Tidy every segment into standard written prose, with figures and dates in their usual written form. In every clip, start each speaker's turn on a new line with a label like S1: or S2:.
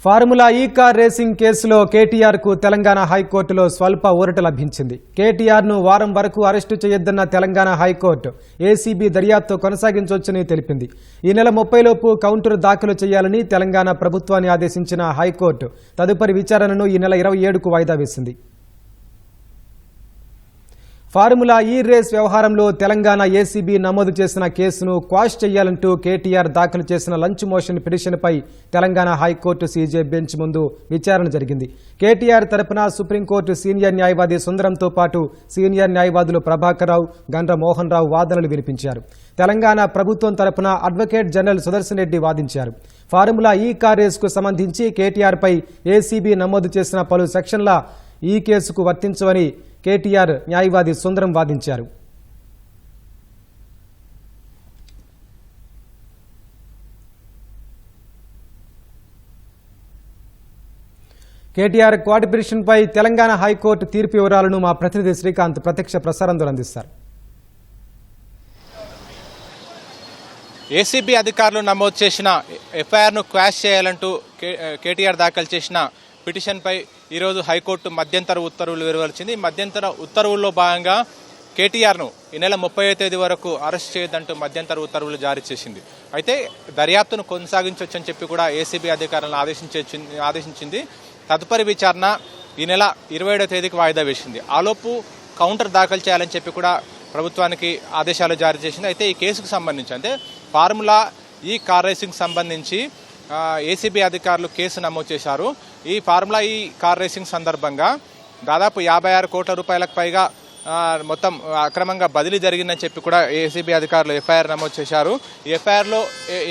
S1: Formula ఈ car racing కేసులో కేటీఆర్కు తెలంగాణ హైకోర్టులో స్వల్ప ఊరట లభించింది. కేటీఆర్ను వారం వరకు అరెస్టు చేయొద్దన్న తెలంగాణ హైకోర్టు ఏసీబీ దర్యాప్తు కొనసాగించవచ్చని తెలిపింది. ఈ నెల 30 లోపు కౌంటర్ దాఖలు చేయాలని తెలంగాణ ప్రభుత్వాన్ని ఆదేశించిన హైకోర్టు తదుపరి విచారణను ఈ నెల 27కు వాయిదా వేసింది. ఫార్ములా ఈ రేస్ వ్యవహారంలో తెలంగాణ ఏసీబీ నమోదు చేసిన కేసును క్వాష్ చేయాలంటూ కేటీఆర్ దాఖలు చేసిన లంచ్ మోషన్ పిటిషన్పై తెలంగాణ హైకోర్టు సీజే బెంచ్ ముందు విచారణ జరిగింది. కేటీఆర్ తరపున సుప్రీంకోర్టు సీనియర్ న్యాయవాది సుందరంతో పాటు సీనియర్ న్యాయవాదులు ప్రభాకర్ రావు, గండ్ర మోహన్ రావు వాదనలు వినిపించారు. తెలంగాణ ప్రభుత్వం తరపున అడ్వకేట్ జనరల్ సుదర్శన్ రెడ్డి వాదించారు. ఫార్ములా ఈ కార్ రేసుకు సంబంధించి కేటీఆర్పై ఏసీబీ నమోదు చేసిన పలు సెక్షన్ల ఈ కేసుకు వర్తించవని కేటీఆర్ న్యాయవాది సుందరం వాదించారు. కేటీఆర్ క్వాడ్ పిటిషన్పై తెలంగాణ హైకోర్టు తీర్పు వివరాలను మా ప్రతినిధి శ్రీకాంత్ ప్రత్యక్ష ప్రసారంలో అందిస్తారు.
S2: ఏసీబీ అధికారులు నమోదు చేసిన ఎఫ్ఐఆర్ను క్వాష్ చేయాలంటూ కేటీఆర్ దాఖలు చేసిన పిటిషన్పై ఈరోజు హైకోర్టు మధ్యంతర ఉత్తర్వులు వెలువరించింది. మధ్యంతర ఉత్తర్వుల్లో భాగంగా కేటీఆర్ను ఈ నెల 30వ తేదీ వరకు అరెస్ట్ చేయొద్దంటూ మధ్యంతర ఉత్తర్వులు జారీ చేసింది. అయితే దర్యాప్తును కొనసాగించవచ్చని చెప్పి కూడా ఏసీబీ అధికారులను ఆదేశించింది. తదుపరి విచారణ ఈ నెల 27వ తేదీకి వాయిదా వేసింది. ఆలోపు కౌంటర్ దాఖలు చేయాలని చెప్పి కూడా ప్రభుత్వానికి ఆదేశాలు జారీ చేసింది. అయితే ఈ కేసుకు సంబంధించి అంటే ఫార్ములా ఈ కార్ రేసింగ్ సంబంధించి ఏసీబీ అధికారులు కేసు నమోదు చేశారు. ఈ ఫార్ములా ఈ కార్ రేసింగ్ సందర్భంగా దాదాపు 56 కోట్ల రూపాయలకు పైగా మొత్తం అక్రమంగా బదిలీ జరిగిందని చెప్పి కూడా ఏసీబీ అధికారులు ఎఫ్ఐఆర్ నమోదు చేశారు. ఈ ఎఫ్ఐఆర్లో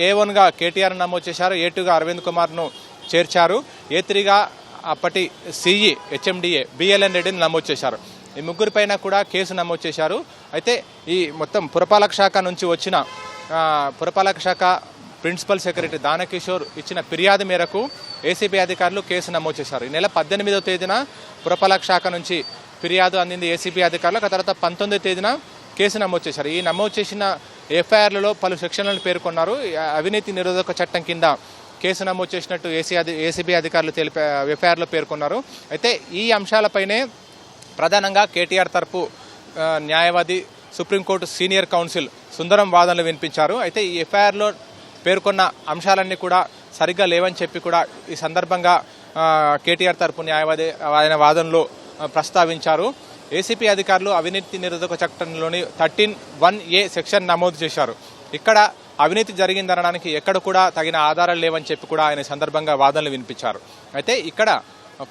S2: A1గా కేటీఆర్ నమోదు చేశారు, A2గా అరవింద్ కుమార్ను చేర్చారు, A3గా అప్పటి సిఈ హెచ్ఎండిఏ బిఎల్ఎన్ రెడ్డిని నమోదు చేశారు. ఈ ముగ్గురిపైన కూడా కేసు నమోదు చేశారు. అయితే ఈ మొత్తం పురపాలక శాఖ నుంచి వచ్చిన పురపాలక శాఖ ప్రిన్సిపల్ సెక్రటరీ దానకిషోర్ ఇచ్చిన ఫిర్యాదు మేరకు ఏసీబీ అధికారులు కేసు నమోదు చేశారు. ఈ నెల 18వ తేదీన పురపాలక శాఖ నుంచి ఫిర్యాదు అందింది ఏసీబీ అధికారులకు. ఆ తర్వాత 19వ తేదీన కేసు నమోదు చేశారు. ఈ నమోదు చేసిన ఎఫ్ఐఆర్లలో పలు సెక్షన్లను పేర్కొన్నారు. అవినీతి నిరోధక చట్టం కింద కేసు నమోదు చేసినట్టు ఏసీబీ అధికారులు ఎఫ్ఐఆర్లో పేర్కొన్నారు. అయితే ఈ అంశాలపైనే ప్రధానంగా కేటీఆర్ తరపు న్యాయవాది సుప్రీంకోర్టు సీనియర్ కౌన్సిల్ సుందరం వాదనలు వినిపించారు. అయితే ఈ ఎఫ్ఐఆర్లో పేర్కొన్న అంశాలన్నీ కూడా సరిగ్గా లేవని చెప్పి కూడా ఈ సందర్భంగా కేటీఆర్ తరపు న్యాయవాది ఆయన వాదనలో ప్రస్తావించారు. ఏసీపీ అధికారులు అవినీతి నిరోధక చట్టంలోని 13(1)A సెక్షన్ నమోదు చేశారు. ఇక్కడ అవినీతి జరిగిందనడానికి ఎక్కడ కూడా తగిన ఆధారాలు లేవని చెప్పి కూడా ఆయన సందర్భంగా వాదనలు వినిపించారు. అయితే ఇక్కడ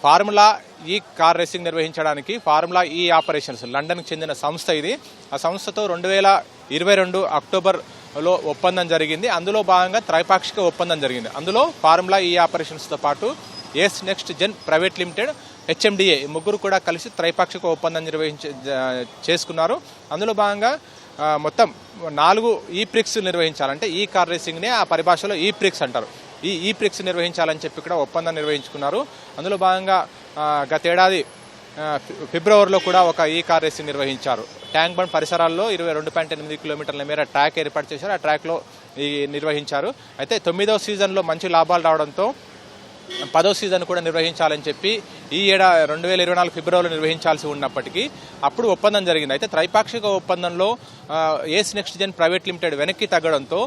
S2: ఫార్ములా ఈ కార్ రేసింగ్ నిర్వహించడానికి ఫార్ములా ఈ ఆపరేషన్స్ లండన్కు చెందిన సంస్థ ఇది. ఆ సంస్థతో 2022 అక్టోబర్లో ఒప్పందం జరిగింది. అందులో భాగంగా త్రైపాక్షిక ఒప్పందం జరిగింది. అందులో ఫార్ములా ఈ ఆపరేషన్స్తో పాటు S next gen private limited, HMDA ముగ్గురు కూడా కలిసి త్రైపాక్షిక ఒప్పందం చేసుకున్నారు. అందులో భాగంగా మొత్తం 4 ఈ ప్రిక్స్ నిర్వహించాలంటే ఈ కార్ రేసింగ్నే ఆ పరిభాషలో ఈ ప్రిక్స్ అంటారు. ఈ ప్రిక్స్ నిర్వహించాలని చెప్పి కూడా ఒప్పందం నిర్వహించుకున్నారు. అందులో భాగంగా గతేడాది ఫిబ్రవరిలో కూడా ఒక ఈ కార్ రేసింగ్ నిర్వహించారు. ట్యాంక్ బండ్ పరిసరాల్లో 22.8 కిలోమీటర్ల మేర ట్రాక్ ఏర్పాటు చేశారు. ఆ ట్రాక్లో నిర్వహించారు. అయితే 9వ సీజన్లో మంచి లాభాలు రావడంతో 10వ సీజన్ కూడా నిర్వహించాలని చెప్పి ఈ 2024 ఫిబ్రవరిలో నిర్వహించాల్సి ఉన్నప్పటికీ అప్పుడు ఒప్పందం జరిగింది. అయితే త్రైపాక్షిక ఒప్పందంలో ఏస్ నెక్స్ట్ జెన్ ప్రైవేట్ లిమిటెడ్ వెనక్కి తగ్గడంతో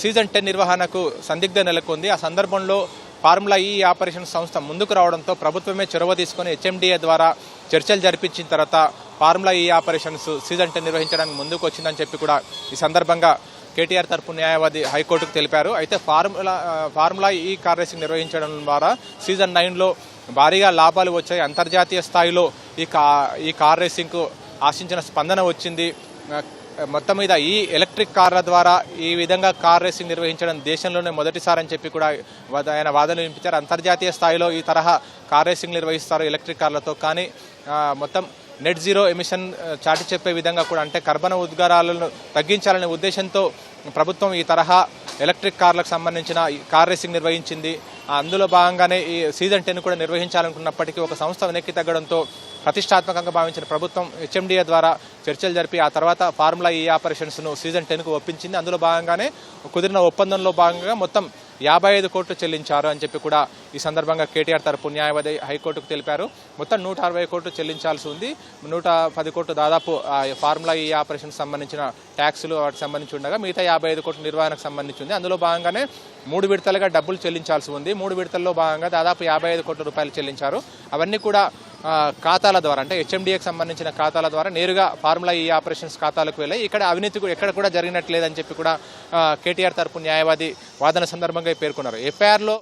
S2: సీజన్ 10 నిర్వహణకు సందిగ్ధం నెలకొంది. ఆ సందర్భంలో ఫార్ములా ఈ ఆపరేషన్ సంస్థ ముందుకు రావడంతో ప్రభుత్వమే చొరవ తీసుకుని హెచ్ఎండిఏ ద్వారా చర్చలు జరిపించిన తర్వాత ఫార్ములా ఈ ఆపరేషన్స్ సీజన్ 10 నిర్వహించడానికి ముందుకు వచ్చిందని చెప్పి కూడా ఈ సందర్భంగా కేటీఆర్ తరపు న్యాయవాది హైకోర్టుకు తెలిపారు. అయితే ఫార్ములా ఈ కార్ రేసింగ్ నిర్వహించడం ద్వారా సీజన్ 9లో భారీగా లాభాలు వచ్చాయి. అంతర్జాతీయ స్థాయిలో ఈ కార్ రేసింగ్కు ఆశించిన స్పందన వచ్చింది. మొత్తం మీద ఈ ఎలక్ట్రిక్ కార్ల ద్వారా ఈ విధంగా కార్ రేసింగ్ నిర్వహించడం దేశంలోనే మొదటిసారని చెప్పి కూడా ఆయన వాదనలు వినిపించారు. అంతర్జాతీయ స్థాయిలో ఈ తరహా కార్ రేసింగ్ నిర్వహిస్తారు ఎలక్ట్రిక్ కార్లతో. కానీ మొత్తం నెట్ జీరో ఎమిషన్ చాటి చెప్పే విధంగా కూడా అంటే కర్బన ఉద్గారాలను తగ్గించాలనే ఉద్దేశంతో ప్రభుత్వం ఈ తరహా ఎలక్ట్రిక్ కార్లకు సంబంధించిన కార్ రేసింగ్ నిర్వహించింది. అందులో భాగంగానే ఈ సీజన్ 10 కూడా నిర్వహించాలనుకున్నప్పటికీ ఒక సంస్థ వెనక్కి తగ్గడంతో ప్రతిష్టాత్మకంగా భావించిన ప్రభుత్వం హెచ్ఎండిఏ ద్వారా చర్చలు జరిపి ఆ తర్వాత ఫార్ములా ఈ ఆపరేషన్స్ను సీజన్ 10కు ఒప్పించింది. అందులో భాగంగానే కుదిరిన ఒప్పందంలో భాగంగా మొత్తం 55 కోట్లు చెల్లించారు అని చెప్పి కూడా ఈ సందర్భంగా కేటీఆర్ తరపు న్యాయవాది హైకోర్టుకు తెలిపారు. మొత్తం 160 కోట్లు చెల్లించాల్సి ఉంది. 110 కోట్లు దాదాపు ఫార్ములా ఈ ఆపరేషన్ సంబంధించిన ట్యాక్సులు వాటికి సంబంధించి ఉండగా మిగతా 55 కోట్ల నిర్వహణకు సంబంధించి ఉంది. అందులో భాగంగానే 3 విడతలుగా డబ్బులు చెల్లించాల్సి ఉంది. 3 విడతల్లో భాగంగా దాదాపు 55 కోట్ల రూపాయలు చెల్లించారు. అవన్నీ కూడా ఖాతాల ద్వారా అంటే హెచ్ఎండిఏకి సంబంధించిన ఖాతాల ద్వారా నేరుగా ఫార్ములా ఈ ఆపరేషన్స్ ఖాతాలకు వెళ్ళాయి. ఇక్కడ అవినీతి ఎక్కడ కూడా జరిగినట్లేదని చెప్పి కూడా కేటీఆర్ తరపు న్యాయవాది వాదన సందర్భంగా పేర్కొన్నారు. ఎఫ్ఐఆర్లో